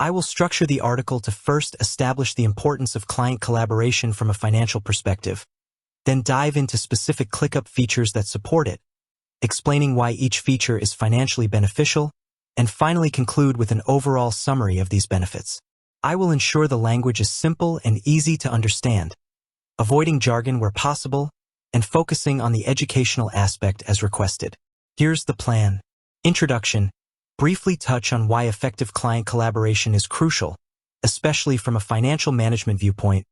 I will structure the article to first establish the importance of client collaboration from a financial perspective, then dive into specific ClickUp features that support it, explaining why each feature is financially beneficial, and finally conclude with an overall summary of these benefits. I will ensure the language is simple and easy to understand, avoiding jargon where possible, and focusing on the educational aspect as requested. Here's the plan. Introduction. Briefly touch on why effective client collaboration is crucial, especially from a financial management viewpoint,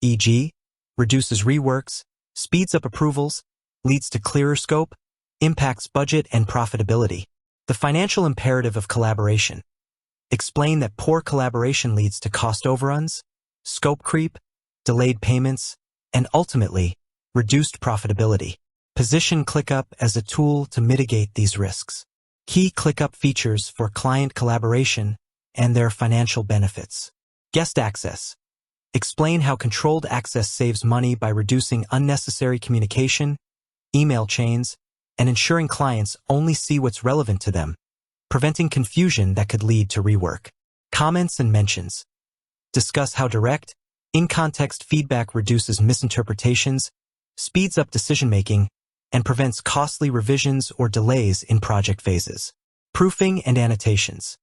e.g., reduces reworks, speeds up approvals, leads to clearer scope, impacts budget and profitability. The financial imperative of collaboration. Explain that poor collaboration leads to cost overruns, scope creep, delayed payments, and ultimately, reduced profitability. Position ClickUp as a tool to mitigate these risks. Key ClickUp features for client collaboration and their financial benefits. Guest access. Explain how controlled access saves money by reducing unnecessary communication, email chains, and ensuring clients only see what's relevant to them, preventing confusion that could lead to rework. Comments and mentions. Discuss how direct, in-context feedback reduces misinterpretations, speeds up decision-making, and prevents costly revisions or delays in project phases. Proofing and annotations.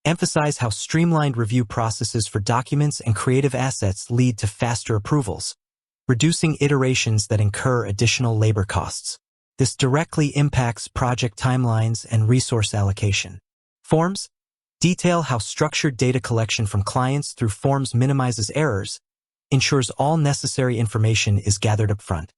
Emphasize how streamlined review processes for documents and creative assets lead to faster approvals, reducing iterations that incur additional labor costs. This directly impacts project timelines and resource allocation. Forms. Detail how structured data collection from clients through forms minimizes errors, ensures all necessary information is gathered upfront,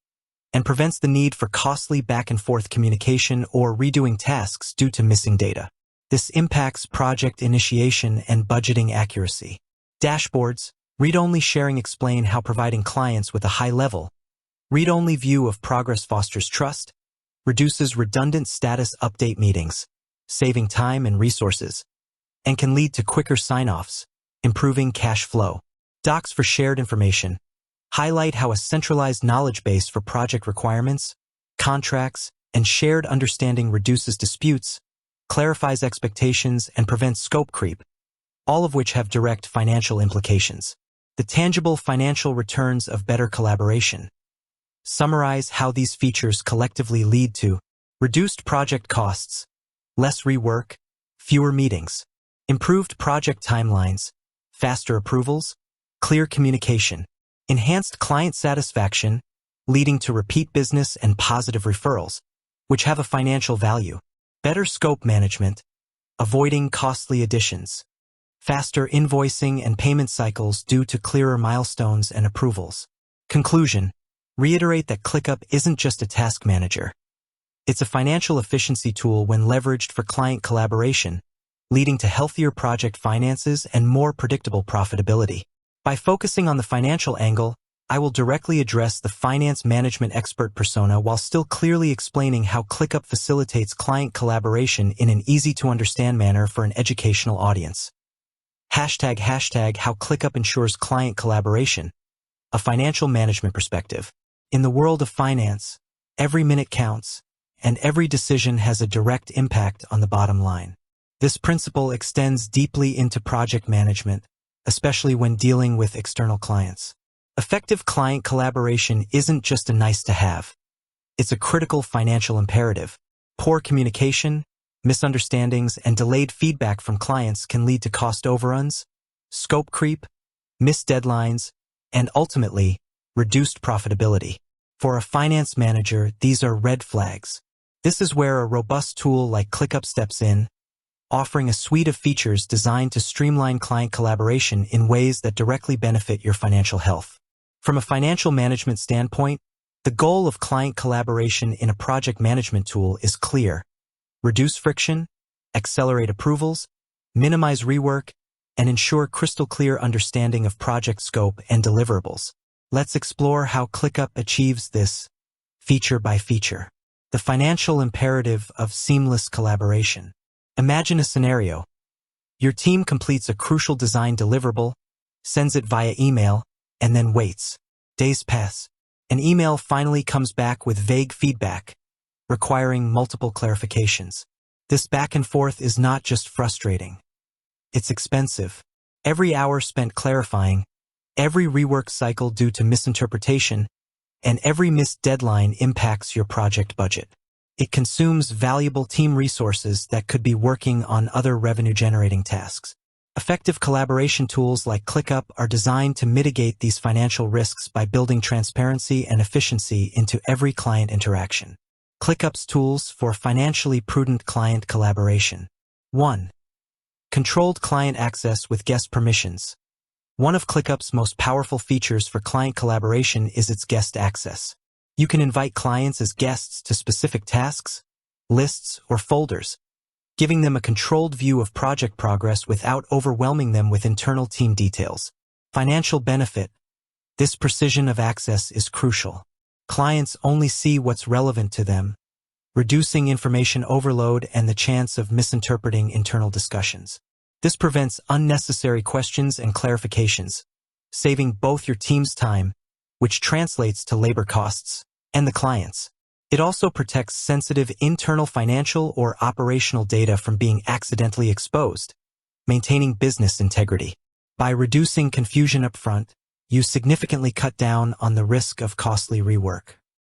and prevents the need for costly back-and-forth communication or redoing tasks due to missing data. This impacts project initiation and budgeting accuracy. Dashboards. Read-only sharing. Explain how providing clients with a high-level, read-only view of progress fosters trust, reduces redundant status update meetings, saving time and resources, and can lead to quicker sign-offs, improving cash flow. Docs for shared information. Highlight how a centralized knowledge base for project requirements, contracts, and shared understanding reduces disputes, clarifies expectations, and prevents scope creep, all of which have direct financial implications. The tangible financial returns of better collaboration. Summarize how these features collectively lead to reduced project costs, less rework, fewer meetings, improved project timelines, faster approvals, clear communication, enhanced client satisfaction, leading to repeat business and positive referrals, which have a financial value. Better scope management, avoiding costly additions, faster invoicing and payment cycles due to clearer milestones and approvals. Conclusion. Reiterate that ClickUp isn't just a task manager. It's a financial efficiency tool when leveraged for client collaboration, leading to healthier project finances and more predictable profitability. By focusing on the financial angle, I will directly address the finance management expert persona while still clearly explaining how ClickUp facilitates client collaboration in an easy-to-understand manner for an educational audience. Hashtag how ClickUp ensures client collaboration. A financial management perspective. In the world of finance, every minute counts, and every decision has a direct impact on the bottom line. This principle extends deeply into project management, especially when dealing with external clients. Effective client collaboration isn't just a nice-to-have. It's a critical financial imperative. Poor communication, misunderstandings, and delayed feedback from clients can lead to cost overruns, scope creep, missed deadlines, and ultimately, reduced profitability. For a finance manager, these are red flags. This is where a robust tool like ClickUp steps in, offering a suite of features designed to streamline client collaboration in ways that directly benefit your financial health. From a financial management standpoint, the goal of client collaboration in a project management tool is clear. Reduce friction, accelerate approvals, minimize rework, and ensure crystal clear understanding of project scope and deliverables. Let's explore how ClickUp achieves this, feature by feature. The financial imperative of seamless collaboration. Imagine a scenario. Your team completes a crucial design deliverable, sends it via email, and then waits. Days pass. An email finally comes back with vague feedback, requiring multiple clarifications. This back and forth is not just frustrating. It's expensive. Every hour spent clarifying, every rework cycle due to misinterpretation, and every missed deadline impacts your project budget. It consumes valuable team resources that could be working on other revenue-generating tasks. Effective collaboration tools like ClickUp are designed to mitigate these financial risks by building transparency and efficiency into every client interaction. ClickUp's tools for financially prudent client collaboration. 1. Controlled client access with guest permissions. One of ClickUp's most powerful features for client collaboration is its guest access. You can invite clients as guests to specific tasks, lists, or folders, giving them a controlled view of project progress without overwhelming them with internal team details. Financial benefit. This precision of access is crucial. Clients only see what's relevant to them, reducing information overload and the chance of misinterpreting internal discussions. This prevents unnecessary questions and clarifications, saving both your team's time, which translates to labor costs, and the client's. It also protects sensitive internal financial or operational data from being accidentally exposed, maintaining business integrity. By reducing confusion upfront, you significantly cut down on the risk of costly rework.